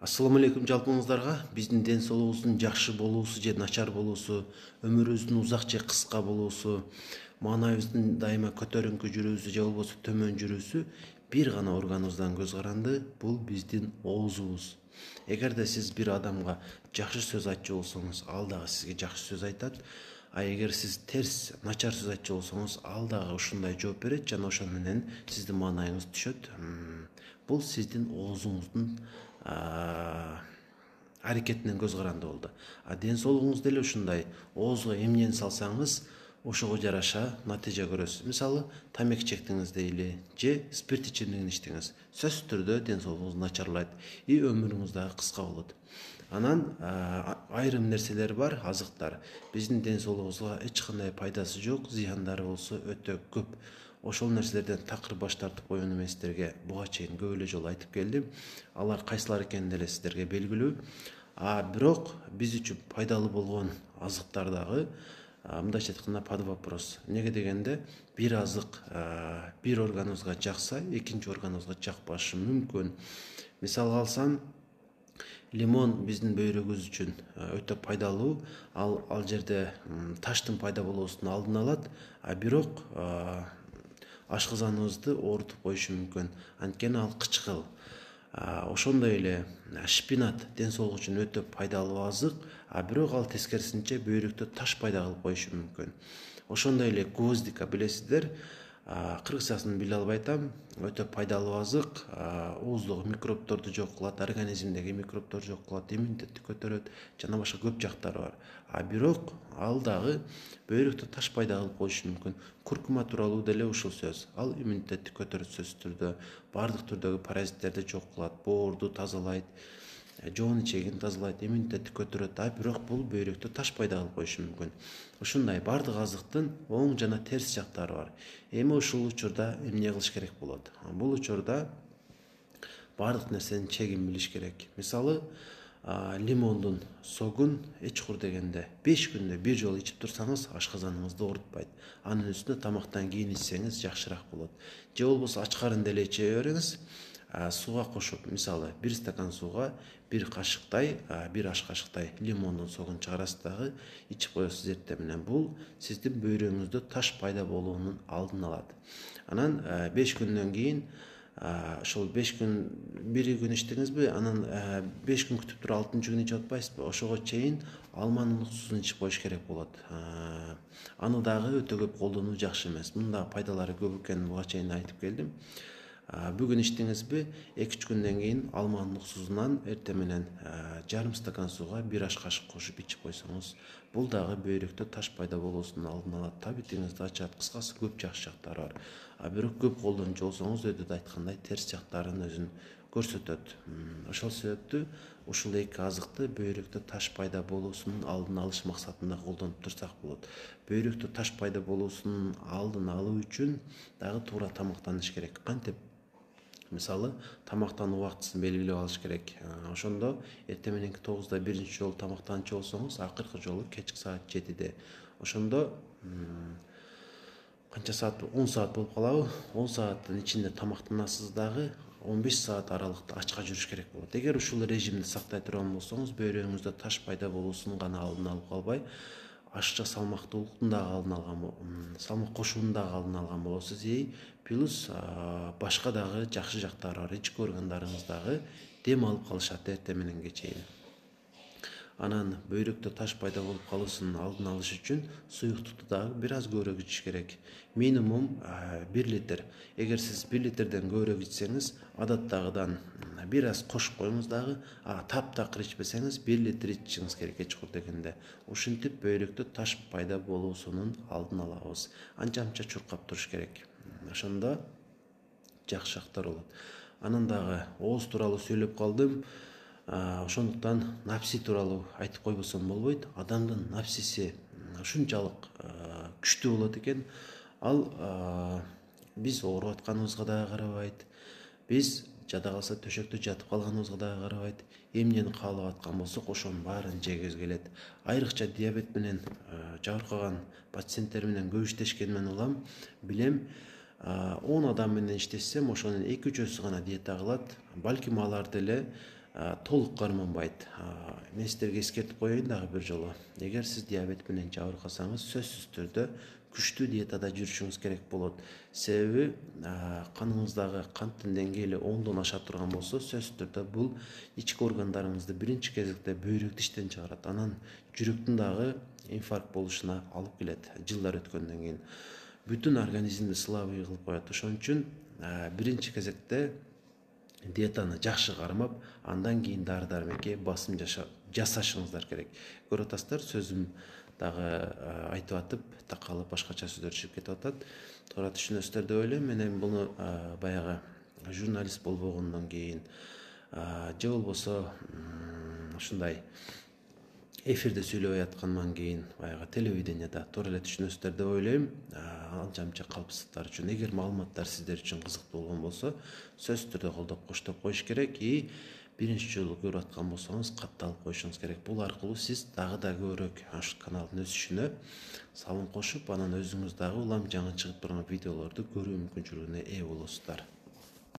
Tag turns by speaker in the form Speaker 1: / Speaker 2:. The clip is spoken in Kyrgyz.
Speaker 1: Assalamu алейкум жалпыңыздарга. Биздин ден соолугубуздун жакшы болуусу же начар болуусу, өмүрүбүздүн узак же кыска болуусу, маанайыбыздын дайыма көтөрүңкү жүрүүсү же болбосо төмөн жүрүүсү бир гана органыбыздан көз каранды, бул биздин оозубуз. Эгерде сиз бир адамга жакшы сөз айтчу болсоңуз, ал дагы сизге жакшы сөз айтат. А эгер сиз терс, начар сөз айтчу болсоңуз, ал дагы ушундай жооп берет жана ошон менен сиздин маанайыңыз түшөт. Бул сиздин оозуңуздун аракетинен көз каранды болду. А ден соолугуңуз деле ушундай. Оозго эмнени салсаңыз, ошого жараша натыйжа көрөсүз. Мисалы, тамеки чектиңиз дейли, же спирт ичимдигин ичтиңиз. Сөзсүз түрдө ден соолугуңуз начарлайт и өмүрүңүз дагы кыска болот. Анан айрым нерселер бар, азыктар. Биздин ден соолугубузга эч кандай пайдасы жок, зыяндары болсо өтө көп. Ошол нерселерден такыр баш тартып коюуну мен сиздерге буга чейин көп эле жолу айтып келдим. Алар кайсылар экени деле сиздерге белгилүү. Бирок биз үчүн пайдалуу болгон азыктар дагы мындайча айтканда под вопрос. Неге дегенде, бир азык бир органыбызга жакса, экинчи органыбызга жакпашы мүмкүн. Мисалга алсам, лимон биздин бөйрөгүбүз үчүн өтө пайдалуу. Ал жерде таштын пайда болуусун алдын алат, бирок ашказаныбызды оорутуп коюшу мүмкүн. Анткени ал кычкыл. Ошондой эле шпинат ден соолук үчүн өтө пайдалуу азык, бирок ал тескерисинче бөйрөктө таш пайда кылып коюшу мүмкүн. Ошондой эле гвоздика, билесиздер, кыргызчасын биле албай атам, өтө пайдалуу азык, ооздогу микробторду жок кылат, организмдеги микробторду жок кылат, иммунитетти көтөрөт, жана башка көп жактары бар. Бирок ал дагы бөйрөктө таш пайда кылып коюшу мүмкүн. Куркума тууралуу деле ушул сөз. Ал иммунитетти көтөрөт сөзсүз түрдө, бардык түрдөгү паразиттерди жок кылат, боорду тазалайт, жоон ичегин тазалайт, иммунитетти көтөрөт, бирок бул бөйрөктө таш пайда кылып коюшу мүмкүн. Ушундай бардык азыктын оң жана терс жактары бар. Эми ушул учурда эмне кылыш керек болот? Бул учурда бардык нерсенин чегин билиш керек. Мисалы, лимондун согун эчкур дегенде 5 күндө бир жолу ичип турсаңыз, ашказаныңызды оорутпайт. Анын үстүнө тамактан кийин ичсеңиз жакшыраак болот. Же болбосо ач карында эле иче бериңиз. Сууга кошуп, мисалы, 1 стакан сууга 1 кашыктай, 1 аш кашыктай лимондун согун чыгарасыз дагы ичип коесуз эртең менен. Бул сиздин бөйрөгүңүздө таш пайда болуунун алдын алат. Анан 5 күндөн кийин, ошол 5 күн, 1 күн ичтиңизби, анан 5 күн күтүп туруп 6-күн ичип атпайсызбы? Ошого чейин алманын уксусун ичип коюш керек болот. Аны дагы өтө көп колдонуу жакшы эмес. Мунун дагы пайдалары көп экенин буга чейин айтып келдим. Бүгүн ичтиңизби, 2-3 күндөн кийин алманын уксусунан эртең менен жарым стакан сууга 1 аш кашык кошуп ичип койсоңуз, бул дагы бөйрөктө таш пайда болуусунун алдын алат. Табитиңизди ачат, кыскасы көп жакшы жактары бар. Бирок көп колдончу болсоңуз, өйдө айткандай, терс жактарын өзүн көрсөтөт. Ошол себептүү ушул эки азыкты бөйрөктө таш пайда болуусунун алдын алыш максатында колдонуп турсак болот. Бөйрөктө таш пайда болуусунун алдын алуу үчүн дагы туура тамактаныш керек. Кантип? Мисалы, тамактануу убактысын белгилеп алыш керек. Ошондо эртең мененки 9-да биринчи жолу тамактанчу болсоңуз, акыркы жолу кечки саат 7-де. Ошондо канча саат? 10 саат болуп калабы? 10 сааттын ичинде тамактанасыз дагы 15 саат аралыкта ачка жүрүш керек болот. Эгер ушул режимди сактай турган болсоңуз, бөйрөгүңүздө таш пайда болуусунун гана алдын алып калбай, ашыкча салмактуулуктун дагы алдын алган, салмак кошуунун дагы алдын алган болосуз. Плюс башка дагы жакшы жактары бар. Ички органдарыңыз дагы дем алып калышат эртең мененге чейин. Анан бөйрөктө таш пайда болуп калуусунун алдын алыш үчүн суюктукту дагы бир аз көбүрөөк ичиш керек. Минимум 1 литр. Эгер сиз 1 литрден көбүрөөк ичсеңиз, адаттагыдан бир аз кошуп коюңуз дагы, таптакыр ичпесеңиз 1 литр ичишиңиз керек эчкур дегенде. Ушинтип бөйрөктө таш пайда болуусунун алдын алабыз. Анча-мынча чуркап туруш керек. Ошондо жакшы жактар болот. Анан дагы ооз тууралуу сүйлөп калдым. Ошондуктан напси тууралуу айтып койбосом болбойт. Адамдын напсиси ушунчалык күчтүү болот экен. Ал биз ооруп атканыбызга дагы карабайт. Биз жада калса төшөктө жатып калганыбызга дагы карабайт. Эмнени каалап аткан болсок, ошонун баарын жегибиз келет. Айрыкча диабет менен жабыркаган пациенттер менен көп иштешкенимден улам, билем, 10 адам менен иштешсем, ошонун 2-3-өсү гана диета кылат. Балким алар деле толук карманбайт. Мен сиздерге эскертип коеюн дагы бир жолу. Эгер сиз диабет менен жабыркасаңыз, сөзсүз түрдө күчтүү диетада жүрүшүңүз керек болот. Себеби каныңыздагы канттын деңгээли 10дон аша турган болсо, сөзсүз түрдө бул ички органдарыңызды биринчи кезекте бөйрөктү иштен чыгарат. Анан жүрөктүн дагы инфаркт болушуна алып келет жылдар өткөндөн кийин. Бүтүн организмди сылабый кылып коет. Ошон үчүн биринчи кезекте диетаны жакшы кармап, андан кийин дары дармекке басым жасашыңыздар керек. Көрүп атасыздар, сөзүм дагы айтып атып, такалып башкача сөздөр чыгып кетип атат. Туура түшүнөсүздөр деп ойлойм. Мен эми буну баягы журналист болбогондон кийин же болбосо ушундай эфирде сүйлөбөй аткандан кийин баягы телевиденияда туура эле түшүнөсүздөр деп ойлойм. Анча мынча калпсыздыктар үчүн эгер маалыматтар сиздер үчүн кызыктуу болгон болсо, сөзсүз түрдө колдоп коштоп коюш керек. Биринчи жолу көрүп аткан болсоңуз, катталып коюшуңуз керек. Бул аркылуу сиз дагы да көбүрөөк аш каналдын өсүшүнө салым кошуп, анан өзүңүз дагы улам жаңы чыгып турган видеолорду көрүү мүмкүнчүлүгүнө ээ болосуздар.